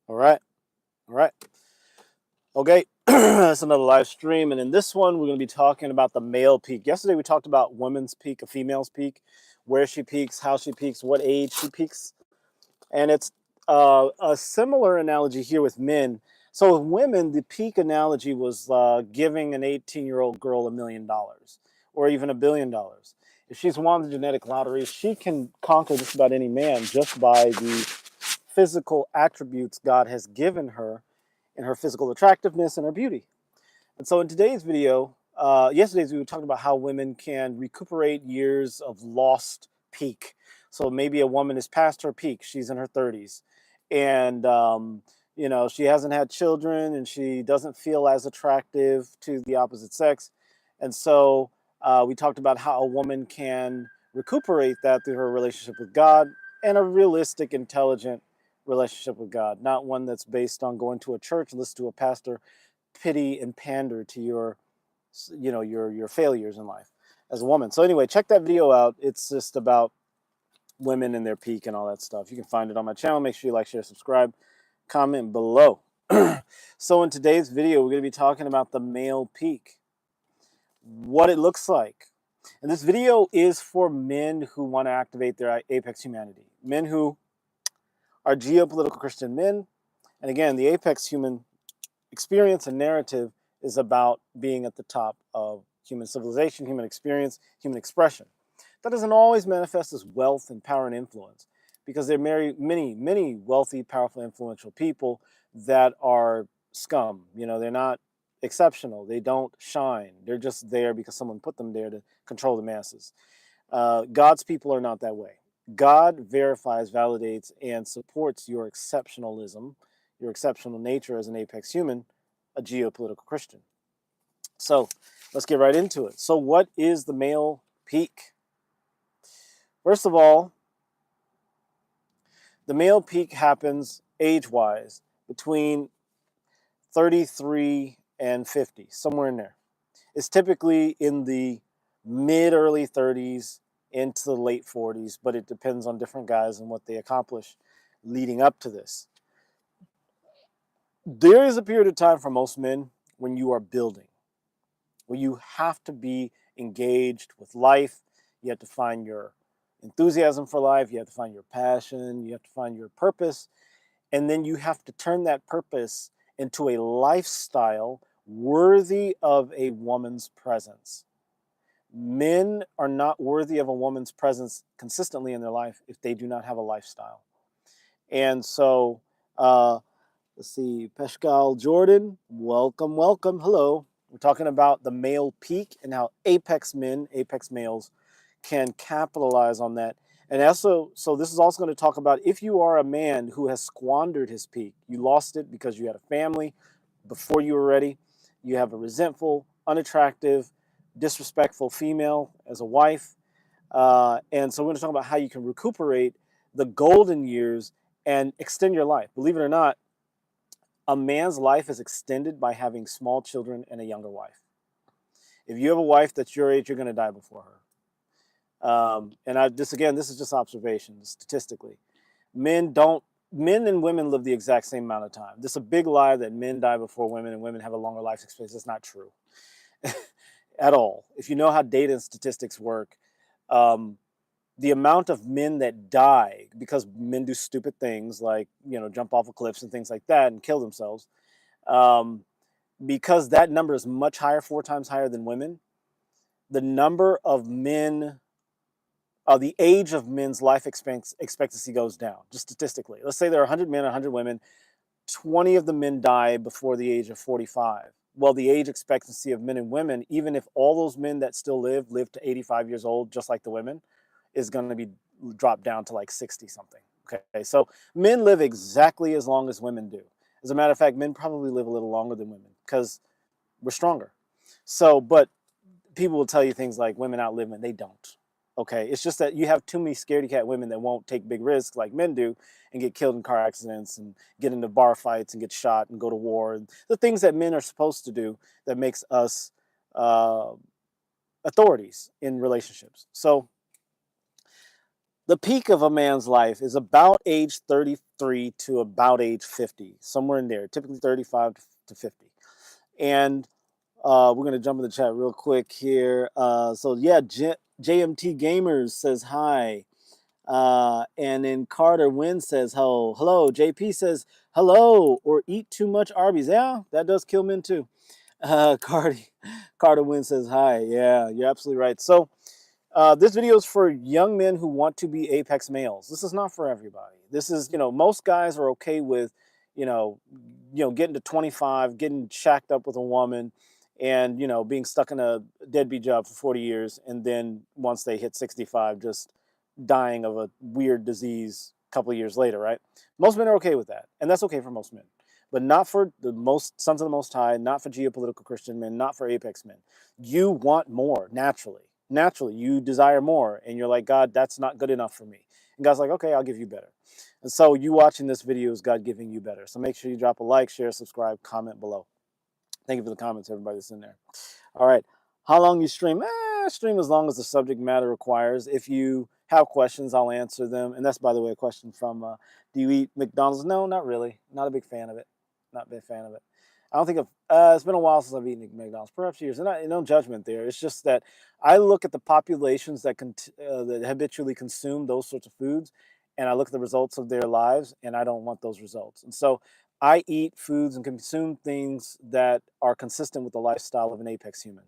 All right. All right. Okay. That's another live stream. And in this one, we're going to be talking about the male peak. Yesterday, we talked about women's peak, a female's peak, where she peaks, how she peaks, what age she peaks. And it's a similar analogy here with men. So with women, the peak analogy was giving an 18-year-old girl $1,000,000 or even $1 billion. If she's won the genetic lottery, she can conquer just about any man just by the physical attributes God has given her in her physical attractiveness and her beauty. And so in today's video, yesterday's we were talking about how women can recuperate years of lost peak. So maybe a woman is past her peak, she's in her 30s, and she hasn't had children and she doesn't feel as attractive to the opposite sex. And so we talked about how a woman can recuperate that through her relationship with God and a realistic, intelligent relationship with God, not one that's based on going to a church and listen to a pastor pity and pander to your failures in life as a woman. So anyway, check that video out. It's just about women and their peak and all that stuff. You can find it on my channel. Make sure you like, share, subscribe, comment below. So in today's video, we're going to be talking about the male peak, what it looks like. And this video is for men who want to activate their apex humanity, men who are geopolitical Christian men. And again, the apex human experience and narrative is about being at the top of human civilization, human experience, human expression. That doesn't always manifest as wealth and power and influence, because there are many wealthy, powerful, influential people that are scum. They're not exceptional. They don't shine. They're just there because someone put them there to control the masses. God's people are not that way. God verifies, validates, and supports your exceptionalism, your exceptional nature as an apex human, a geopolitical Christian. So let's get right into it. So what is the male peak? First of all, the male peak happens age-wise between 33 and 50, somewhere in there. It's typically in the mid-early 30s into the late 40s, but it depends on different guys and what they accomplish leading up to this. There is a period of time for most men when you are building, where you have to be engaged with life. You have to find your enthusiasm for life. You have to find your passion. You have to find your purpose. And then you have to turn that purpose into a lifestyle worthy of a woman's presence. Men are not worthy of a woman's presence consistently in their life if they do not have a lifestyle. And so, let's see, Pascal Jordan, welcome, welcome, hello. We're talking about the male peak and how apex men, apex males, can capitalize on that. And also, so this is also going to talk about if you are a man who has squandered his peak, you lost it because you had a family before you were ready, you have a resentful, unattractive, disrespectful female as a wife. And so we're going to talk about how you can recuperate the golden years and extend your life. Believe it or not, a man's life is extended by having small children and a younger wife. If you have a wife that's your age, you're going to die before her. This is just observation statistically. Men and women live the exact same amount of time. This is a big lie that men die before women and women have a longer life expectancy. It's not true at all. If you know how data and statistics work, the amount of men that die because men do stupid things like, jump off of cliffs and things like that and kill themselves, because that number is much higher, 4 times higher than women, the number of men, the age of men's life expectancy goes down, just statistically. Let's say there are 100 men, 100 women, 20 of the men die before the age of 45. Well, the age expectancy of men and women, even if all those men that still live to 85 years old, just like the women, is going to be dropped down to like 60 something. Okay, so men live exactly as long as women do. As a matter of fact, men probably live a little longer than women because we're stronger. So, but people will tell you things like women outlive men. They don't. Okay, it's just that you have too many scaredy cat women that won't take big risks like men do and get killed in car accidents and get into bar fights and get shot and go to war. And the things that men are supposed to do that makes us authorities in relationships. So The peak of a man's life is about age 33 to about age 50, somewhere in there, typically 35 to 50. And we're going to jump in the chat real quick here. So, yeah, JMT Gamers says hi. And then Carter Wynn says hello. JP says hello, or eat too much Arby's. Yeah, that does kill men too. Carter Wynn says hi. Yeah, you're absolutely right. So, this video is for young men who want to be apex males. This is not for everybody. This is, most guys are okay with, getting to 25, getting shacked up with a woman, and, being stuck in a deadbeat job for 40 years. And then once they hit 65, just dying of a weird disease a couple of years later, right? Most men are okay with that. And that's okay for most men. But not for the most sons of the Most High, not for geopolitical Christian men, not for apex men. You want more naturally. Naturally, you desire more, and you're like, God, that's not good enough for me. And God's like, okay, I'll give you better. And so you watching this video is God giving you better. So make sure you drop a like, share, subscribe, comment below. Thank you for the comments, everybody that's in there. All right. How long you stream? Stream as long as the subject matter requires. If you have questions, I'll answer them. And that's, by the way, a question from, do you eat McDonald's? No, not really. Not a big fan of it. Not a big fan of it. I don't think it's been a while since I've eaten McDonald's, perhaps years. And no judgment there. It's just that I look at the populations that habitually consume those sorts of foods, and I look at the results of their lives, and I don't want those results. And so I eat foods and consume things that are consistent with the lifestyle of an apex human.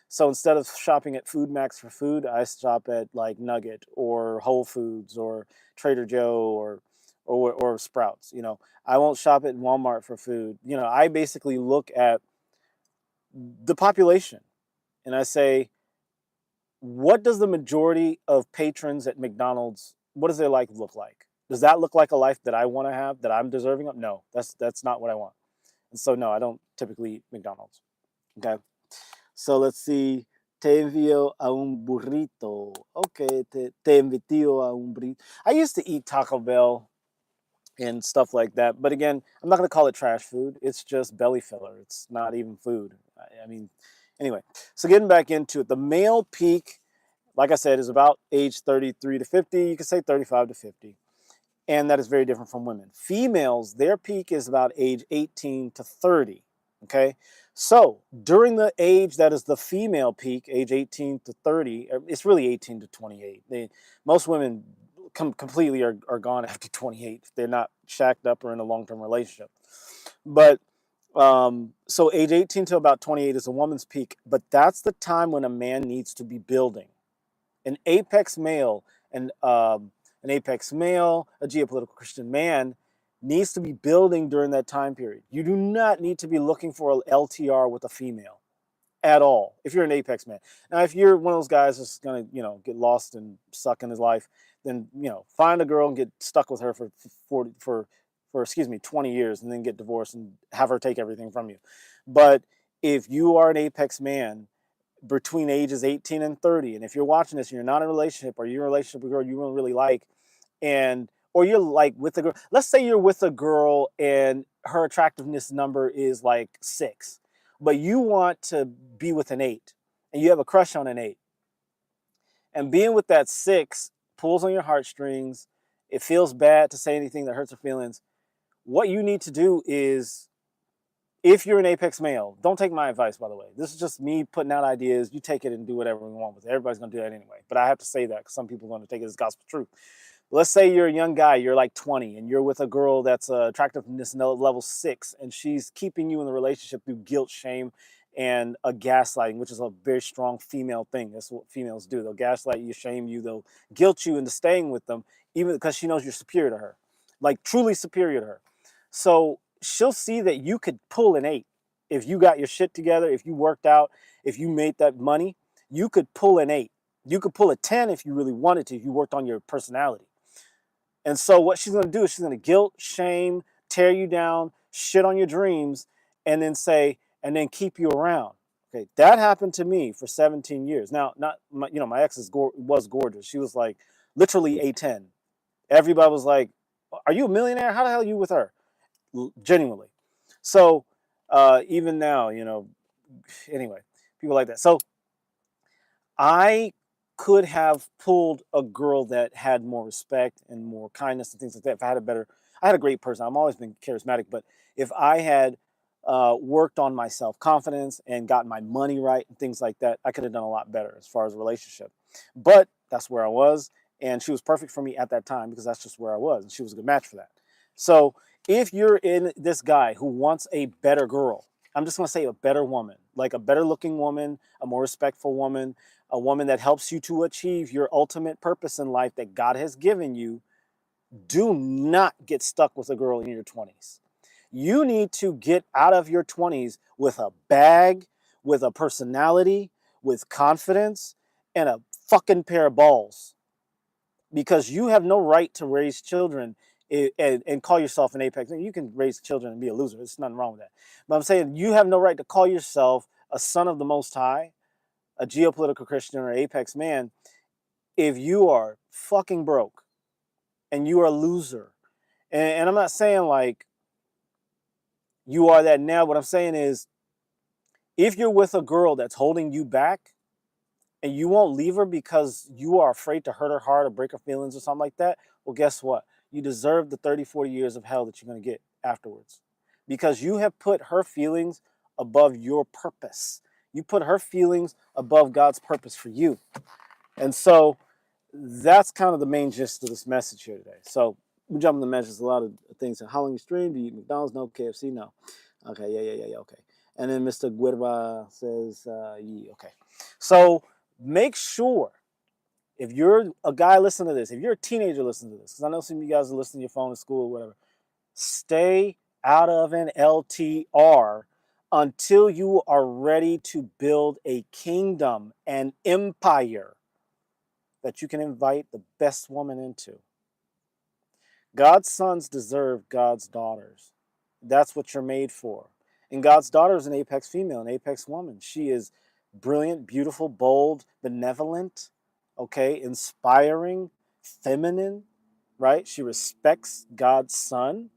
So instead of shopping at Food Max for food, I shop at like Nugget or Whole Foods or Trader Joe or Sprouts. I won't shop at Walmart for food. I basically look at the population and I say, what does the majority of patrons at McDonald's, what does their life look like? Does that look like a life that I want to have, that I'm deserving of? No, that's not what I want. And so, no, I don't typically eat McDonald's. Okay. So let's see. Te envío a un burrito. Okay, te envío a un burrito. I used to eat Taco Bell and stuff like that. But again, I'm not going to call it trash food. It's just belly filler. It's not even food. I mean, anyway. So getting back into it, the male peak, like I said, is about age 33 to 50. You could say 35 to 50. And that is very different from women. Females, their peak is about age 18 to 30. Okay. So during the age that is the female peak, age 18 to 30, it's really 18 to 28. Most women completely are gone after 28 if they're not shacked up or in a long-term relationship. But so age 18 to about 28 is a woman's peak, but that's the time when a man needs to be building. An apex male, a geopolitical Christian man, needs to be building during that time period. You do not need to be looking for an LTR with a female at all if you're an apex man. Now, if you're one of those guys that's gonna, get lost and suck in his life, then find a girl and get stuck with her for 20 years and then get divorced and have her take everything from you. But if you are an apex man between ages 18 and 30, and if you're watching this and you're not in a relationship, or you're in a relationship with a girl you don't really like, or you're like with a girl, let's say you're with a girl and her attractiveness number is like 6, but you want to be with an 8 and you have a crush on an 8, and being with that 6 pulls on your heartstrings, it feels bad to say anything that hurts her feelings. What you need to do is, if you're an apex male, don't take my advice, by the way. This is just me putting out ideas. You take it and do whatever you want with it. Everybody's going to do that anyway. But I have to say that because some people are going to take it as gospel truth. Let's say you're a young guy, you're like 20, and you're with a girl that's attractiveness level 6, and she's keeping you in the relationship through guilt, shame, and a gaslighting, which is a very strong female thing. That's what females do. They'll gaslight you, shame you, they'll guilt you into staying with them, even because she knows you're superior to her, like truly superior to her. So she'll see that you could pull an 8. If you got your shit together, if you worked out, if you made that money, you could pull an 8. You could pull a 10 if you really wanted to, if you worked on your personality. And so what she's going to do is she's going to guilt, shame, tear you down, shit on your dreams, and then keep you around. Okay, that happened to me for 17 years. Now, my ex was gorgeous. She was like literally a 10. Everybody was like, "Are you a millionaire? How the hell are you with her?" Genuinely. So even now, anyway, people like that. So I could have pulled a girl that had more respect and more kindness and things like that. If I had a great person. I've always been charismatic, but if I had worked on my self-confidence and gotten my money right and things like that, I could have done a lot better as far as a relationship. But that's where I was, and she was perfect for me at that time because that's just where I was, and she was a good match for that. So if you're in this guy who wants a better girl, I'm just going to say a better woman, like a better looking woman, a more respectful woman, a woman that helps you to achieve your ultimate purpose in life that God has given you, do not get stuck with a girl in your 20s. You need to get out of your 20s with a bag, with a personality, with confidence, and a fucking pair of balls. Because you have no right to raise children and call yourself an apex. You can raise children and be a loser. There's nothing wrong with that. But I'm saying you have no right to call yourself a son of the Most High, a geopolitical Christian, or apex man if you are fucking broke and you are a loser. And I'm not saying like you are that now. What I'm saying is if you're with a girl that's holding you back and you won't leave her because you are afraid to hurt her heart or break her feelings or something like that, well, guess what? You deserve the 30, 40 years of hell that you're going to get afterwards because you have put her feelings above your purpose. You put her feelings above God's purpose for you. And so that's kind of the main gist of this message here today. So we jump in the message. A lot of things. How long you stream? Do you eat McDonald's? No. KFC? No. Okay. Yeah. Okay. And then Mr. Guerra says, yeah. Okay. So make sure if you're a guy listening to this, if you're a teenager listening to this, because I know some of you guys are listening to your phone at school or whatever, stay out of an LTR until you are ready to build a kingdom, an empire that you can invite the best woman into. God's sons deserve God's daughters. That's what you're made for. And God's daughter is an apex female, an apex woman. She is brilliant, beautiful, bold, benevolent, okay, inspiring, feminine, right? She respects God's son.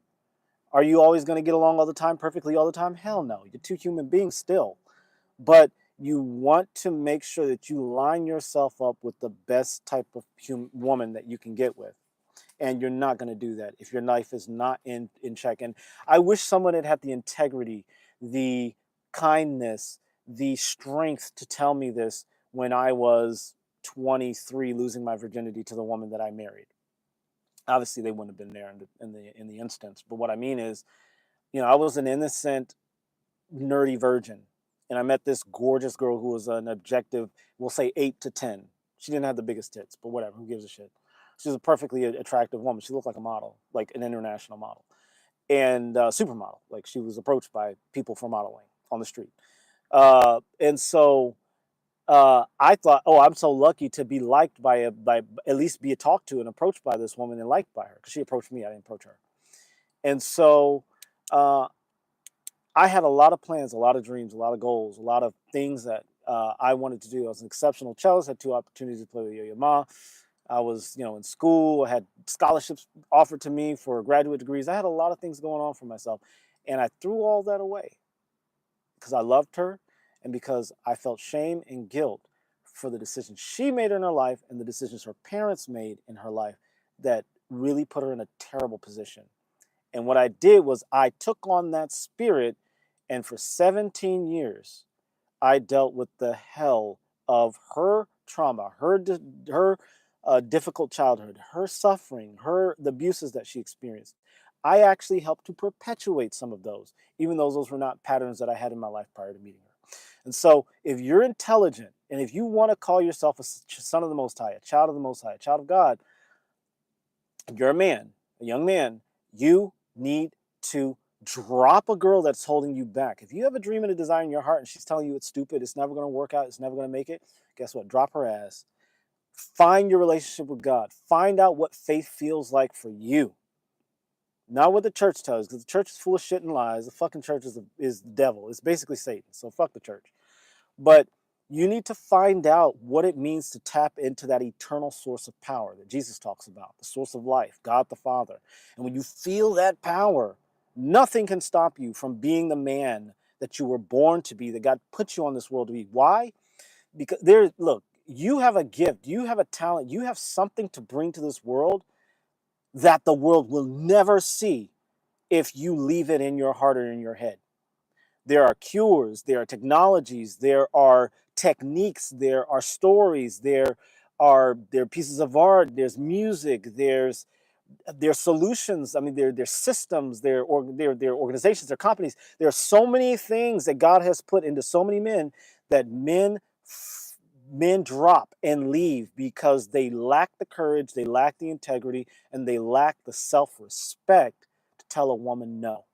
Are you always going to get along all the time, perfectly all the time? Hell no. You're two human beings still. But you want to make sure that you line yourself up with the best type of woman that you can get with. And you're not going to do that if your life is not in check. And I wish someone had the integrity, the kindness, the strength to tell me this when I was 23, losing my virginity to the woman that I married. Obviously, they wouldn't have been there in the instance. But what I mean is, I was an innocent, nerdy virgin. And I met this gorgeous girl who was an objective, we'll say 8 to 10. She didn't have the biggest tits, but whatever, who gives a shit? She was a perfectly attractive woman. She looked like a model, like an international model. And supermodel. Like she was approached by people for modeling on the street. And so I thought, oh, I'm so lucky to be liked by at least be talked to and approached by this woman and liked by her. Because she approached me, I didn't approach her. And so I had a lot of plans, a lot of dreams, a lot of goals, a lot of things that I wanted to do. I was an exceptional cellist, had 2 opportunities to play with Yo-Yo Ma. I was, in school. I had scholarships offered to me for graduate degrees. I had a lot of things going on for myself. And I threw all that away because I loved her and because I felt shame and guilt for the decisions she made in her life and the decisions her parents made in her life that really put her in a terrible position. And what I did was I took on that spirit, and for 17 years, I dealt with the hell of her trauma, her difficult childhood, her suffering, the abuses that she experienced. I actually helped to perpetuate some of those, even though those were not patterns that I had in my life prior to meeting her. And so if you're intelligent, and if you want to call yourself a son of the Most High, a child of the Most High, a child of God, you're a man, a young man, you need to drop a girl that's holding you back. If you have a dream and a desire in your heart and she's telling you it's stupid, it's never going to work out, it's never going to make it, guess what? Drop her ass. Find your relationship with God. Find out what faith feels like for you. Not what the church tells, because the church is full of shit and lies. The fucking church is the devil. It's basically Satan, so fuck the church. But you need to find out what it means to tap into that eternal source of power that Jesus talks about, the source of life, God the Father. And when you feel that power, nothing can stop you from being the man that you were born to be, that God put you on this world to be. Why? Because look, You have a gift, you have a talent, you have something to bring to this world that the world will never see if you leave it in your heart or in your head. There are cures, there are technologies, there are techniques, there are stories, there are pieces of art, there's music, there's solutions. I mean, there's systems, there are organizations, there are companies. There are so many things that God has put into so many men that men drop and leave because they lack the courage, they lack the integrity, and they lack the self-respect to tell a woman no.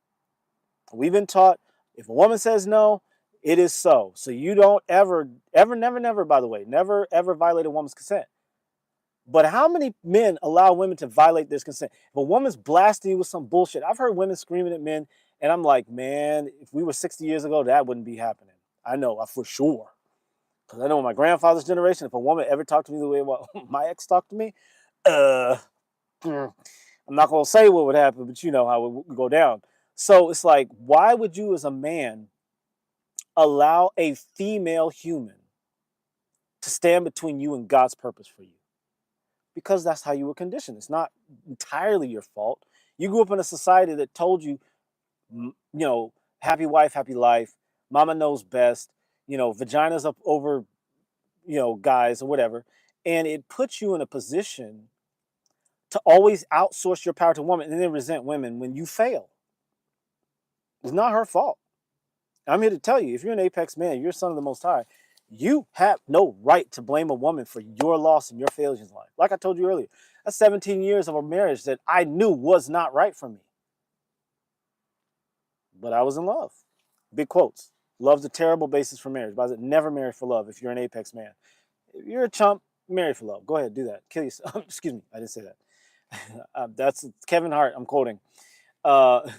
We've been taught if a woman says no, it is so. So you don't never, by the way, never ever violate a woman's consent. But how many men allow women to violate this consent? If a woman's blasting you with some bullshit, I've heard women screaming at men, and I'm like, man, if we were 60 years ago, that wouldn't be happening. I know, for sure. Because I know in my grandfather's generation, if a woman ever talked to me the way my ex talked to me, uh, I'm not going to say what would happen, but you know how it would go down. So it's like, why would you as a man allow a female human to stand between you and God's purpose for you? Because that's how you were conditioned. It's not entirely your fault. You grew up in a society that told you, happy wife, happy life, mama knows best, vaginas up over, guys or whatever. And it puts you in a position to always outsource your power to women and then resent women when you fail. It's not her fault. I'm here to tell you, if you're an apex man, you're a son of the Most High, you have no right to blame a woman for your loss and your failures in life. Like I told you earlier, that's 17 years of a marriage that I knew was not right for me. But I was in love. Big quotes. Love's a terrible basis for marriage. But I said, never marry for love if you're an apex man. If you're a chump, marry for love. Go ahead, do that. Kill yourself. Excuse me, I didn't say that. That's Kevin Hart, I'm quoting. Uh,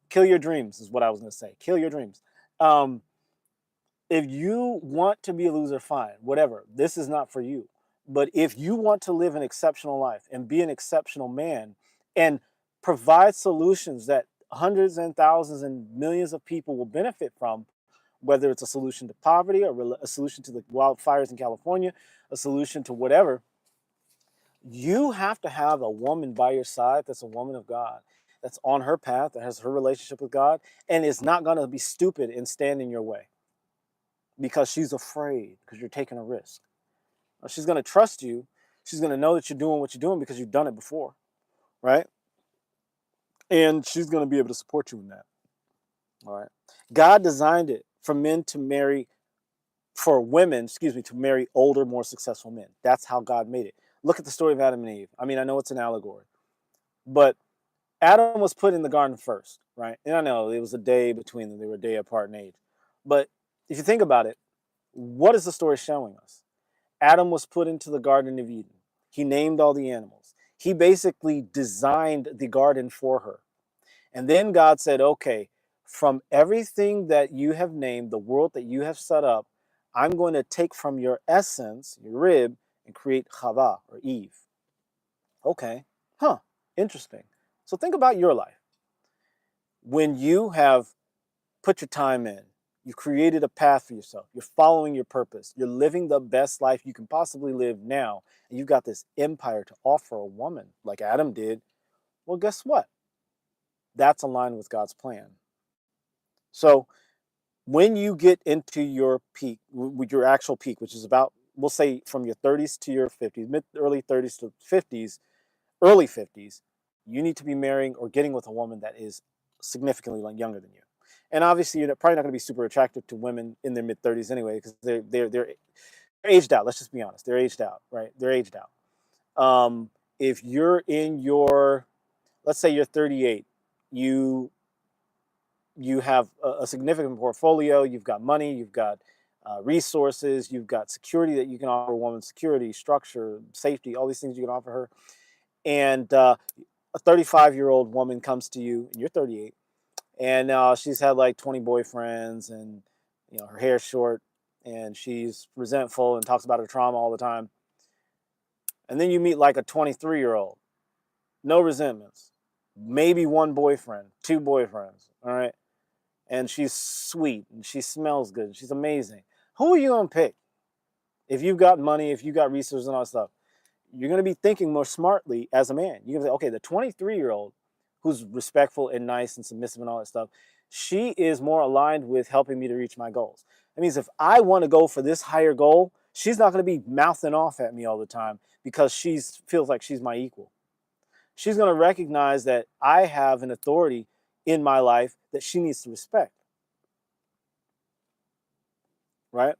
kill your dreams is what I was going to say. Kill your dreams. If you want to be a loser, fine, whatever. This is not for you. But if you want to live an exceptional life and be an exceptional man and provide solutions that hundreds and thousands and millions of people will benefit from, whether it's a solution to poverty or a solution to the wildfires in California, a solution to whatever, you have to have a woman by your side that's a woman of God, that's on her path, that has her relationship with God, and is not going to be stupid and stand in your way because she's afraid, because you're taking a risk. She's going to trust you. She's going to know that you're doing what you're doing because you've done it before, right? And she's going to be able to support you in that. All right. God designed it for men to marry, for women, to marry older, more successful men. That's how God made it. Look at the story of Adam and Eve. I mean, I know it's an allegory, but Adam was put in the garden first, right? And I know it was a day between them. They were a day apart in age. But if you think about it, what is the story showing us? Adam was put into the Garden of Eden. He named all the animals. He basically designed the garden for her. And then God said, okay, from everything that you have named, the world that you have set up, I'm going to take from your essence, your rib, and create Chava, or Eve. Okay, interesting. So think about your life. When you have put your time in, you've created a path for yourself, you're following your purpose, you're living the best life you can possibly live now, and you've got this empire to offer a woman like Adam did, well, guess what? That's aligned with God's plan. So when you get into your peak, with your actual peak, which is about, we'll say from your 30s to your 50s, early 30s to 50s, early 50s, you need to be marrying or getting with a woman that is significantly younger than you. And obviously, you're probably not going to be super attractive to women in their mid 30s anyway, because they're aged out. Let's just be honest, they're aged out, right? They're aged out. If you're in your, let's say you're 38, you have a significant portfolio, you've got money, you've got resources, you've got security that you can offer a woman, security, structure, safety, all these things you can offer her. And a 35-year-old woman comes to you, and you're 38, and she's had like 20 boyfriends, and her hair's short, and she's resentful and talks about her trauma all the time. And then you meet like a 23-year-old, no resentments, maybe one boyfriend, two boyfriends, all right? And she's sweet, and she smells good, and she's amazing. Who are you gonna pick? If you've got money, if you've got resources and all that stuff, you're going to be thinking more smartly as a man. You're going to say, okay, the 23-year-old who's respectful and nice and submissive and all that stuff, she is more aligned with helping me to reach my goals. That means if I want to go for this higher goal, she's not going to be mouthing off at me all the time because she feels like she's my equal. She's going to recognize that I have an authority in my life that she needs to respect. Right?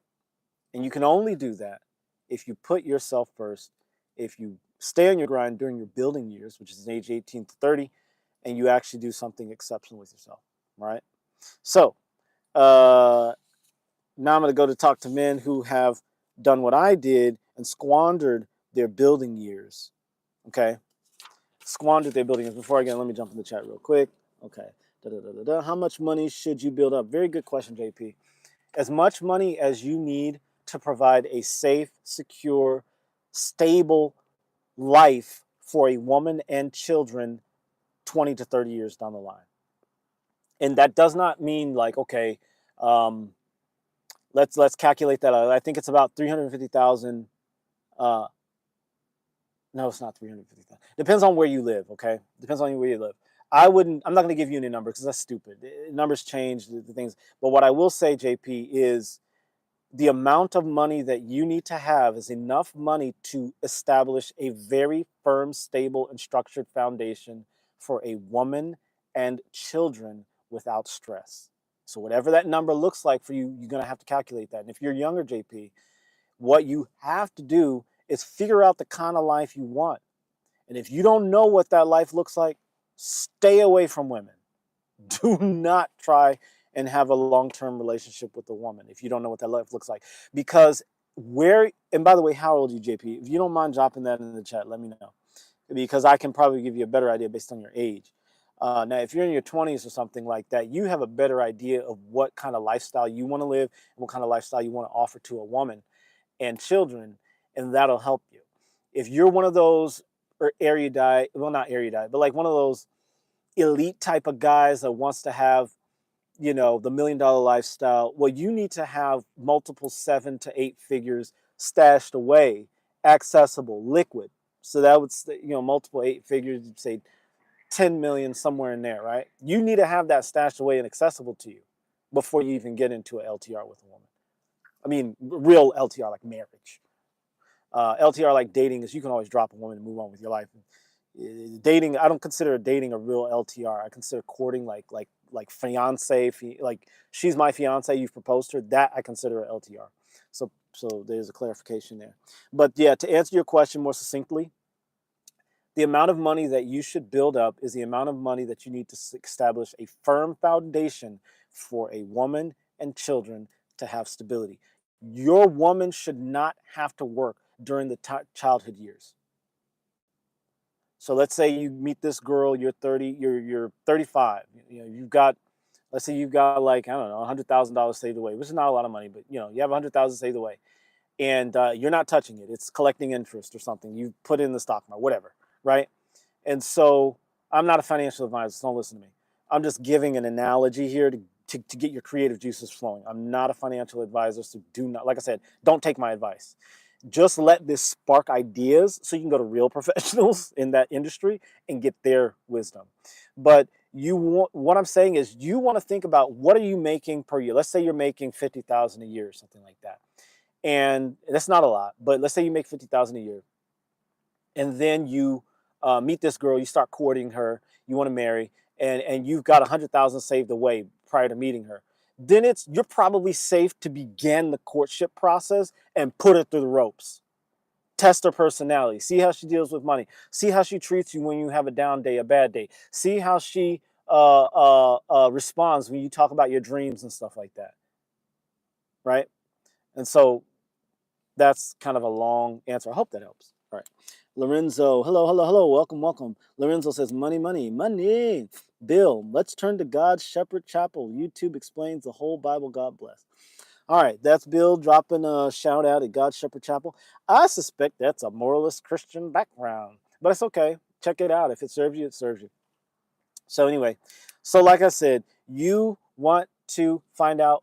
And you can only do that if you put yourself first, if you stay on your grind during your building years, which is age 18 to 30, and you actually do something exceptional with yourself, right? So now I'm going to go to talk to men who have done what I did and squandered their building years, okay? Squandered their building years. Before I get, let me jump in the chat real quick. Okay. How much money should you build up? Very good question, JP. As much money as you need to provide a safe, secure, stable life for a woman and children 20 to 30 years down the line. And that does not mean like, okay, let's calculate that out. I think it's about 350,000. No, it's not 350,000. Depends on where you live, okay? Depends on where you live. I'm not going to give you any number because that's stupid. Numbers change, the things. But what I will say, JP, is the amount of money that you need to have is enough money to establish a very firm, stable, and structured foundation for a woman and children without stress. So whatever that number looks like for you, you're going to have to calculate that. And if you're younger, JP, what you have to do is figure out the kind of life you want. And if you don't know what that life looks like, stay away from women. Do not try and have a long-term relationship with a woman if you don't know what that life looks like. Because and by the way, how old are you, JP? If you don't mind dropping that in the chat, let me know. Because I can probably give you a better idea based on your age. Now, if you're in your 20s or something like that, you have a better idea of what kind of lifestyle you want to live and what kind of lifestyle you want to offer to a woman and children, and that'll help you. If you're one of those erudite, well, not erudite, but like one of those elite type of guys that wants to have, the $1 million lifestyle, well, you need to have multiple 7 to 8 figures stashed away, accessible, liquid. So that would, multiple 8 figures, you'd say 10 million, somewhere in there, right? You need to have that stashed away and accessible to you before you even get into an LTR with a woman. I mean, real LTR, like marriage. LTR, like dating, is you can always drop a woman and move on with your life. Dating, I don't consider dating a real LTR. I consider courting like fiance, like she's my fiance, you've proposed to her. That I consider an LTR. So there's a clarification there. But yeah, to answer your question more succinctly, the amount of money that you should build up is the amount of money that you need to establish a firm foundation for a woman and children to have stability. Your woman should not have to work during the childhood years. So let's say you meet this girl, you're 30, you're 35. You've got, let's say you've got like, I don't know, $100,000 saved away, which is not a lot of money, but you have 100,000 saved away, and you're not touching it. It's collecting interest or something. You put it in the stock market, whatever, right? And so I'm not a financial advisor, so don't listen to me. I'm just giving an analogy here to get your creative juices flowing. I'm not a financial advisor, so do not, like I said, don't take my advice. Just let this spark ideas so you can go to real professionals in that industry and get their wisdom. But what I'm saying is you want to think about what are you making per year. Let's say you're making 50,000 a year or something like that. And that's not a lot, but let's say you make 50,000 a year. And then you meet this girl, you start courting her, you want to marry, and you've got 100,000 saved away prior to meeting her. Then you're probably safe to begin the courtship process and put her through the ropes. Test her personality. See how she deals with money. See how she treats you when you have a down day, a bad day. See how she responds when you talk about your dreams and stuff like that. Right? And so that's kind of a long answer. I hope that helps. All right. Lorenzo, hello. Welcome. Lorenzo says, money. Bill, let's turn to God's Shepherd Chapel. YouTube explains the whole Bible. God bless. All right, that's Bill dropping a shout out at God's Shepherd Chapel. I suspect that's a moralist Christian background, but it's okay. Check it out. If it serves you, it serves you. So anyway, like I said, you want to find out.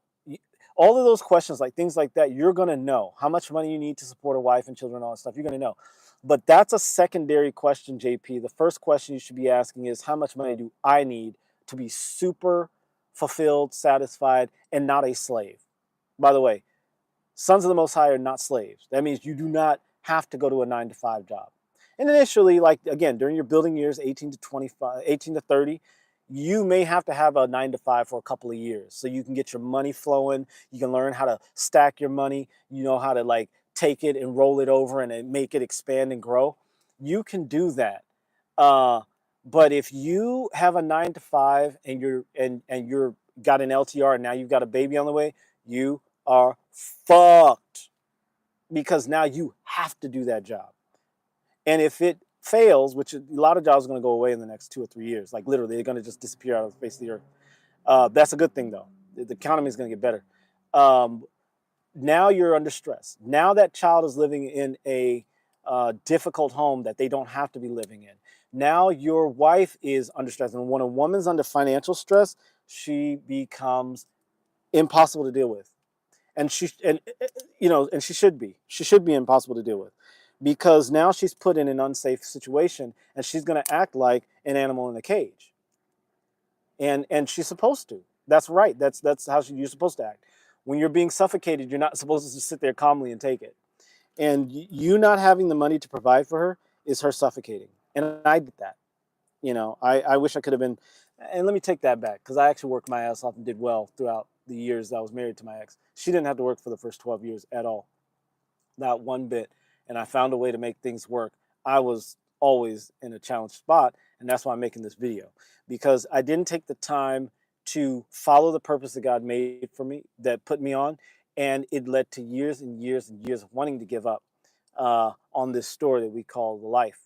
All of those questions, like things like that, you're going to know how much money you need to support a wife and children, all that stuff. You're going to know. But that's a secondary question, JP. The first question you should be asking is, how much money do I need to be super fulfilled, satisfied, and not a slave? By the way, sons of the Most High are not slaves. That means you do not have to go to a 9-to-5 job. And initially, like again, during your building years, 18 to 25, 18 to 30, you may have to have a 9-to-5 for a couple of years so you can get your money flowing. You can learn how to stack your money. You know how to like take it and roll it over and make it expand and grow. You can do that. But if you have a 9-to-5 and you're got an LTR and now you've got a baby on the way, you are fucked, because now you have to do that job. And if it fails, which a lot of jobs are going to go away in the next 2 or 3 years, like literally they're going to just disappear out of the face of the earth. That's a good thing though. The economy is going to get better. Now you're under stress. Now that child is living in a difficult home that they don't have to be living in. Now your wife is under stress. And when a woman's under financial stress, she becomes impossible to deal with. And she should be impossible to deal with, because now she's put in an unsafe situation and she's going to act like an animal in a cage. And she's supposed to. That's right. That's how you're supposed to act. When you're being suffocated, you're not supposed to just sit there calmly and take it. And you not having the money to provide for her is her suffocating. And I did that. I wish I could have been. And let me take that back, because I actually worked my ass off and did well throughout the years that I was married to my ex. She didn't have to work for the first 12 years at all. Not one bit. And I found a way to make things work. I was always in a challenged spot. And that's why I'm making this video, because I didn't take the time to follow the purpose that God made for me, that put me on. And it led to years and years and years of wanting to give up on this story that we call life.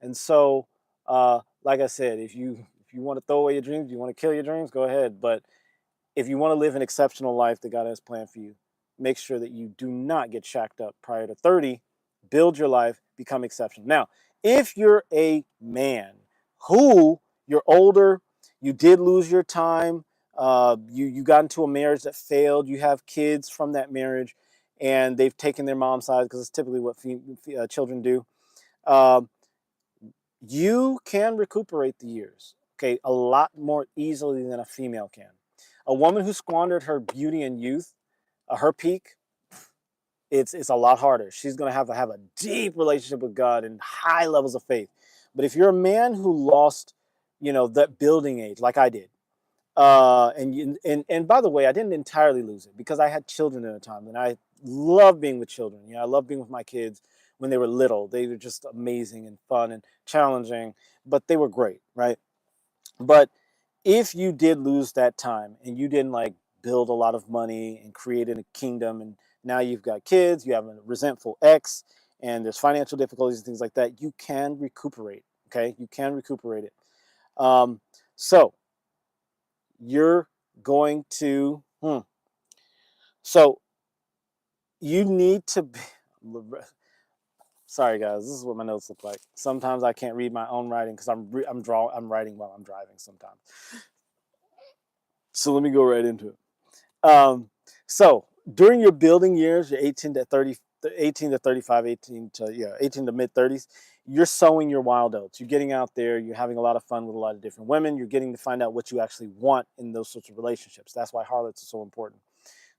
And so, like I said, if you want to throw away your dreams, you want to kill your dreams, go ahead. But if you want to live an exceptional life that God has planned for you, make sure that you do not get shacked up prior to 30. Build your life, become exceptional. Now, if you're a man who you're older, you did lose your time, you got into a marriage that failed, you have kids from that marriage, and they've taken their mom's side, because it's typically what children do. You can recuperate the years, okay, a lot more easily than a female can. A woman who squandered her beauty and youth, her peak, it's a lot harder. She's going to have a deep relationship with God and high levels of faith. But if you're a man who lost, that building age, like I did, and by the way, I didn't entirely lose it, because I had children at a time, and I love being with children. I love being with my kids when they were little. They were just amazing and fun and challenging, but they were great, right? But if you did lose that time and you didn't like build a lot of money and created a kingdom, and now you've got kids, you have a resentful ex, and there's financial difficulties and things like that, you can recuperate. Okay, you can recuperate it. So you're going to. So you need to be. Sorry guys, this is what my notes look like. Sometimes I can't read my own writing because I'm writing while I'm driving sometimes. So let me go right into it. So during your building years, your 18 to 30, 18 to 35, 18 to mid 30s, you're sowing your wild oats. You're getting out there, you're having a lot of fun with a lot of different women. You're getting to find out what you actually want in those sorts of relationships. That's why harlots are so important,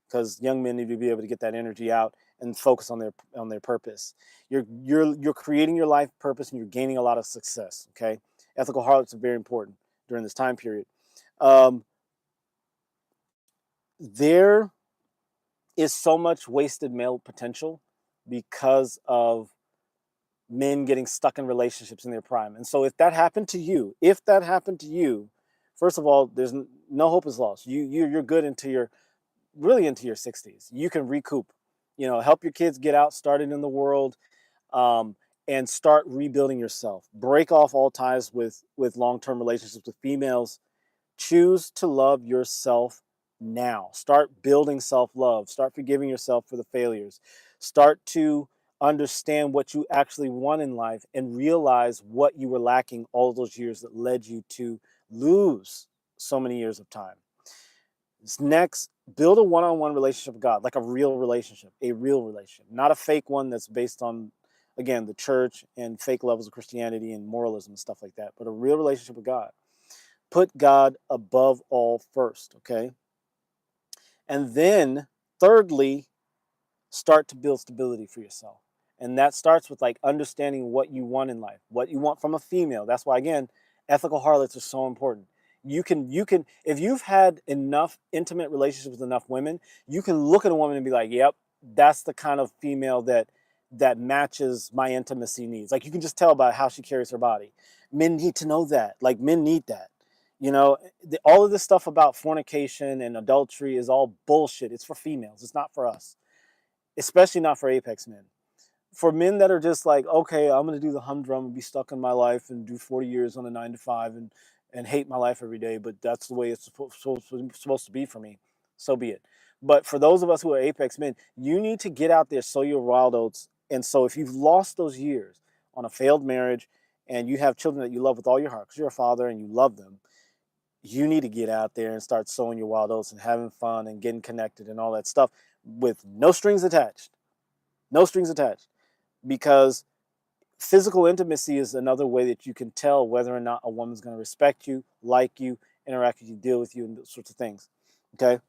because young men need to be able to get that energy out and focus on their purpose. You're creating your life purpose, and you're gaining a lot of success. Okay, ethical harlots are very important during this time period. There is so much wasted male potential because of men getting stuck in relationships in their prime. And so if that happened to you, first of all, there's no hope is lost. You're good into your 60s. You can recoup, help your kids get out, started in the world, and start rebuilding yourself. Break off all ties with long-term relationships with females. Choose to love yourself now. Start building self-love. Start forgiving yourself for the failures. Start to understand what you actually want in life and realize what you were lacking all those years that led you to lose so many years of time. Next, build a one-on-one relationship with God, like a real relationship, not a fake one that's based on, again, the church and fake levels of Christianity and moralism and stuff like that, but a real relationship with God. Put God above all first, okay? And then, thirdly, start to build stability for yourself. And that starts with like understanding what you want in life, what you want from a female. That's why, again, ethical harlots are so important. You can if you've had enough intimate relationships with enough women, you can look at a woman and be like, yep, that's the kind of female that matches my intimacy needs. Like, you can just tell by how she carries her body. Men need to know that. Like, men need that. You know, all of this stuff about fornication and adultery is all bullshit. It's for females. It's not for us, especially not for Apex men. For men that are just like, okay, I'm going to do the humdrum and be stuck in my life and do 40 years on a 9 to 5 and hate my life every day, but that's the way it's supposed to be for me, so be it. But for those of us who are Apex men, you need to get out there, sow your wild oats. And so if you've lost those years on a failed marriage and you have children that you love with all your heart, because you're a father and you love them, you need to get out there and start sowing your wild oats and having fun and getting connected and all that stuff with no strings attached. No strings attached. Because physical intimacy is another way that you can tell whether or not a woman's going to respect you, like you, interact with you, deal with you, and those sorts of things. Okay?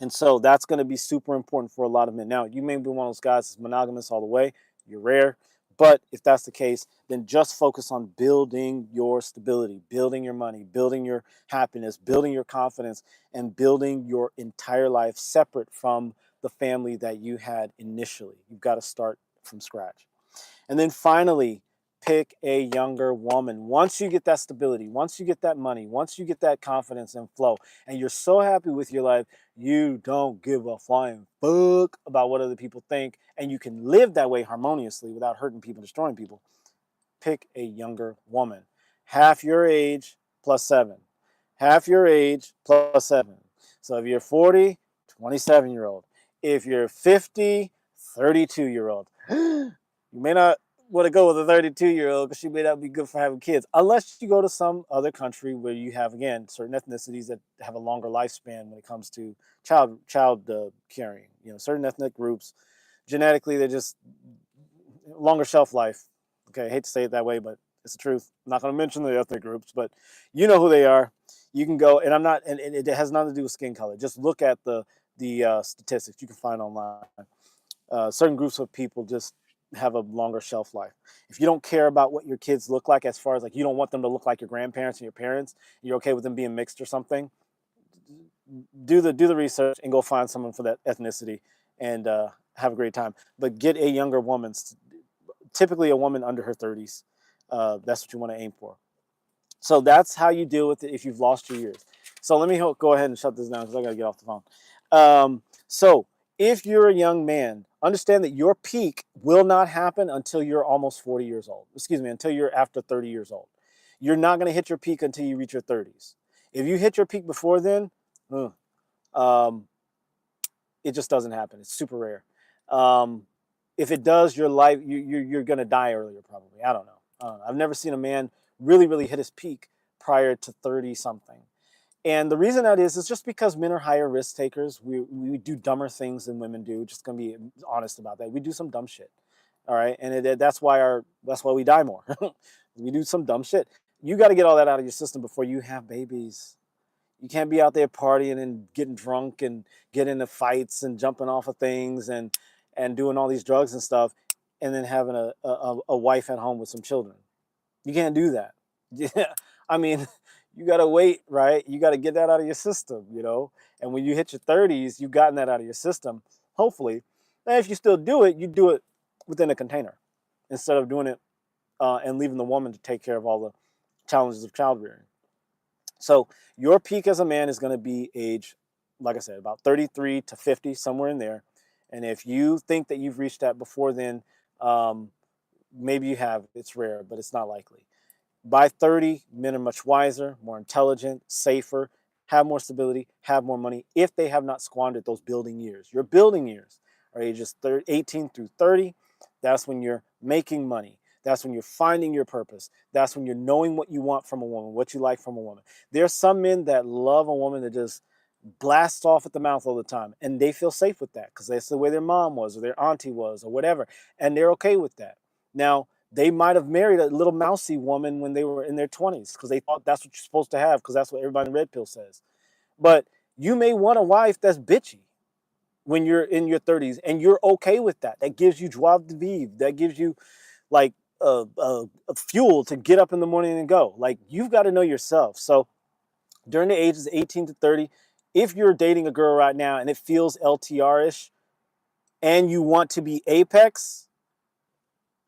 And so that's going to be super important for a lot of men. Now, you may be one of those guys that's monogamous all the way. You're rare. But if that's the case, then just focus on building your stability, building your money, building your happiness, building your confidence, and building your entire life separate from the family that you had initially. You've got to start from scratch. And then finally, pick a younger woman. Once you get that stability, once you get that money, once you get that confidence and flow, and you're so happy with your life, you don't give a flying fuck about what other people think, and you can live that way harmoniously without hurting people, destroying people. Pick a younger woman. Half your age plus 7. Half your age plus 7. So if you're 40, 27-year-old. If you're 50, 32-year-old. You may not want to go with a 32-year-old because she may not be good for having kids, unless you go to some other country where you have, again, certain ethnicities that have a longer lifespan when it comes to child carrying. You know, certain ethnic groups, genetically, they're just longer shelf life. Okay, I hate to say it that way, but it's the truth. I'm not going to mention the ethnic groups, but you know who they are. You can go, and I'm not, and it has nothing to do with skin color. Just look at the statistics you can find online. Certain groups of people just have a longer shelf life. If you don't care about what your kids look like, as far as like you don't want them to look like your grandparents and your parents, you're okay with them being mixed or something, do the research and go find someone for that ethnicity and have a great time. But get a younger woman, typically a woman under her 30s. That's what you want to aim for. So that's how you deal with it if you've lost your years. So let me go ahead and shut this down because I got to get off the phone. So if you're a young man, understand that your peak will not happen until you're almost 40 years old. Excuse me, until you're after 30 years old. You're not going to hit your peak until you reach your 30s. If you hit your peak before then, it just doesn't happen. It's super rare. If it does, your life, you're going to die earlier probably. I don't know. I've never seen a man really hit his peak prior to 30 something. And the reason that is just because men are higher risk takers. We do dumber things than women do. Just gonna be honest about that. We do some dumb shit. All right, and that's why we die more. We do some dumb shit. You got to get all that out of your system before you have babies. You can't be out there partying and getting drunk and getting into fights and jumping off of things and doing all these drugs and stuff, and then having a wife at home with some children. You can't do that. Yeah, I mean, you got to wait, right? You got to get that out of your system, you know? And when you hit your 30s, you've gotten that out of your system, hopefully. And if you still do it, you do it within a container instead of doing it and leaving the woman to take care of all the challenges of child rearing. So your peak as a man is going to be age, like I said, about 33 to 50, somewhere in there. And if you think that you've reached that before then, maybe you have. It's rare, but it's not likely. By 30, men are much wiser, more intelligent, safer, have more stability, have more money if they have not squandered those building years. Your building years are ages 18 through 30. That's when you're making money. That's when you're finding your purpose. That's when you're knowing what you want from a woman, what you like from a woman. There are some men that love a woman that just blast off at the mouth all the time, and they feel safe with that because that's the way their mom was or their auntie was or whatever, and they're okay with that. Now, they might have married a little mousy woman when they were in their 20s because they thought that's what you're supposed to have because that's what everybody in the red pill says. But you may want a wife that's bitchy when you're in your 30s, and you're okay with that. That gives you joie de vivre. That gives you like a fuel to get up in the morning and go. Like, you've got to know yourself. So during the ages 18 to 30, if you're dating a girl right now and it feels LTR-ish and you want to be Apex,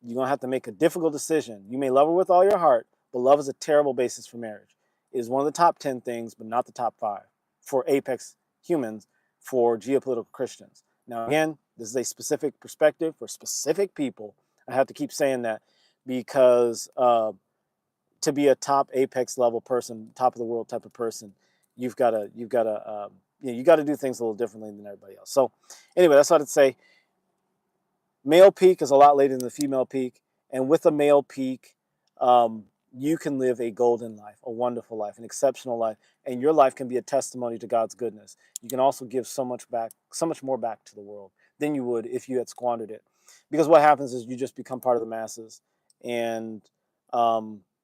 you're going to have to make a difficult decision. You may love her with all your heart, but love is a terrible basis for marriage. It is one of the top 10 things, but not the top 5 for Apex humans, for geopolitical Christians. Now, again, this is a specific perspective for specific people. I have to keep saying that because to be a top Apex level person, top of the world type of person, you got to do things a little differently than everybody else. So anyway, that's what I'd say. Male peak is a lot later than the female peak, and with a male peak, you can live a golden life, a wonderful life, an exceptional life, and your life can be a testimony to God's goodness. You can also give so much more back to the world than you would if you had squandered it. Because what happens is you just become part of the masses, and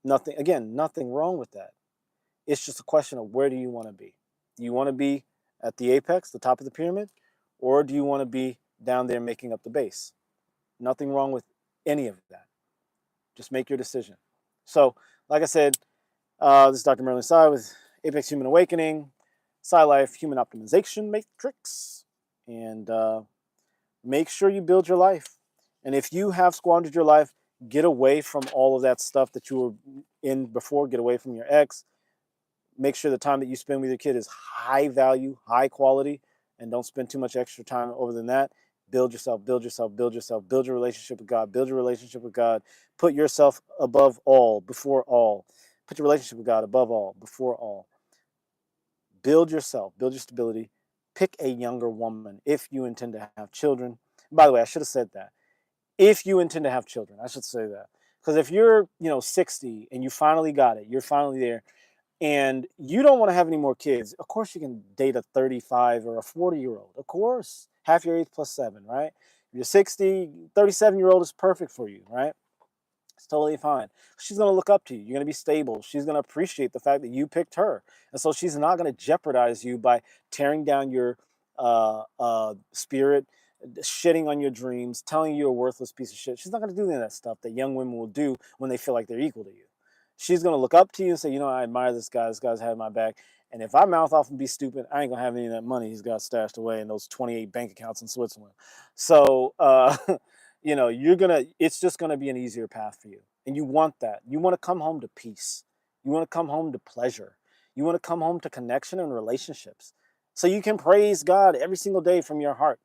nothing wrong with that. It's just a question of, where do you want to be? Do you want to be at the apex, the top of the pyramid, or do you want to be down there making up the base? Nothing wrong with any of that. Just make your decision. So, like I said, this is Dr. Merlin Sai with Apex Human Awakening, Sai Life Human Optimization Matrix, and make sure you build your life. And if you have squandered your life, get away from all of that stuff that you were in before. Get away from your ex. Make sure the time that you spend with your kid is high value, high quality, and don't spend too much extra time over than that. Build yourself, build yourself, build yourself, build your relationship with God, build your relationship with God. Put yourself above all, before all. Put your relationship with God above all, before all. Build yourself, build your stability. Pick a younger woman if you intend to have children. By the way, I should have said that. If you intend to have children, I should say that. Because if you're, 60 and you finally got it, you're finally there, and you don't want to have any more kids, of course you can date a 35 or a 40-year-old. Of course. Half your age plus 7, right? If you're 60, 37-year-old is perfect for you, right? It's totally fine. She's going to look up to you. You're going to be stable. She's going to appreciate the fact that you picked her. And so she's not going to jeopardize you by tearing down your spirit, shitting on your dreams, telling you you're a worthless piece of shit. She's not going to do any of that stuff that young women will do when they feel like they're equal to you. She's going to look up to you and say, I admire this guy. This guy's had my back. And if I mouth off and be stupid, I ain't going to have any of that money he's got stashed away in those 28 bank accounts in Switzerland. So, it's just going to be an easier path for you. And you want that. You want to come home to peace. You want to come home to pleasure. You want to come home to connection and relationships. So you can praise God every single day from your heart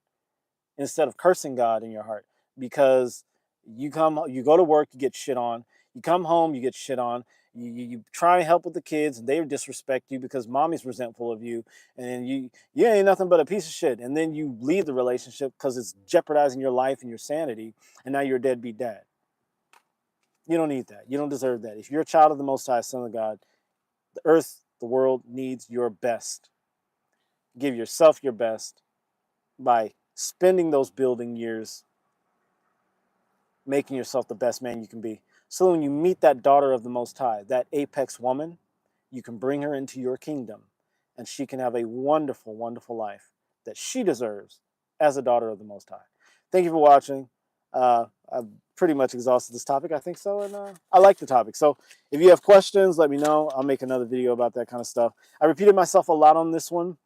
instead of cursing God in your heart, because you go to work, you get shit on. You come home, you get shit on. You try to help with the kids, and they disrespect you because mommy's resentful of you, and then you ain't nothing but a piece of shit. And then you leave the relationship because it's jeopardizing your life and your sanity, and now you're a deadbeat dad. You don't need that. You don't deserve that. If you're a child of the Most High, Son of God, the earth, the world needs your best. Give yourself your best by spending those building years making yourself the best man you can be. So when you meet that daughter of the Most High, that apex woman, you can bring her into your kingdom, and she can have a wonderful, wonderful life that she deserves as a daughter of the Most High. Thank you for watching. I've pretty much exhausted this topic, I think so, and I like the topic. So if you have questions, let me know. I'll make another video about that kind of stuff. I repeated myself a lot on this one.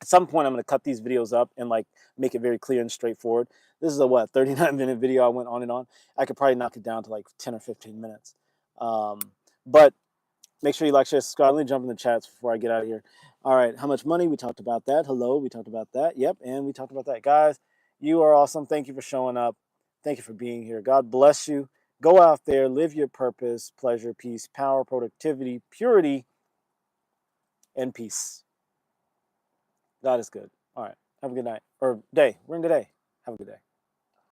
At some point, I'm going to cut these videos up and make it very clear and straightforward. This is a 39-minute video I went on and on. I could probably knock it down to like 10 or 15 minutes. But make sure you like, share, subscribe. Let me jump in the chats before I get out of here. All right, how much money? We talked about that. Hello, we talked about that. Yep, and we talked about that. Guys, you are awesome. Thank you for showing up. Thank you for being here. God bless you. Go out there, live your purpose, pleasure, peace, power, productivity, purity, and peace. God is good. All right. Have a good night or day. We're in today. Have a good day.